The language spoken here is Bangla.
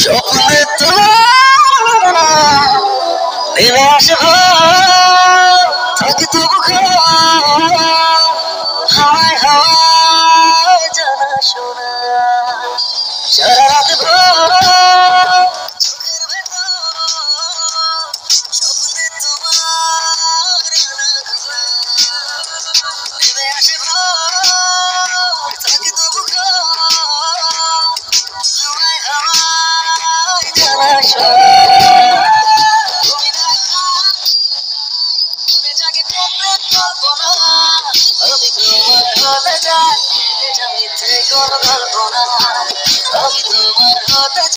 স্বপ্নে তোমার নেমে আসে থাকে তবু হাওয়ায় হাওয়ায় জানা শোনা সারা রাত চোখের ভেতর স্বপ্নে তোমার নেমে আসে থাকে তবু হাওয়ায় হাওয়ায় জানা শোনা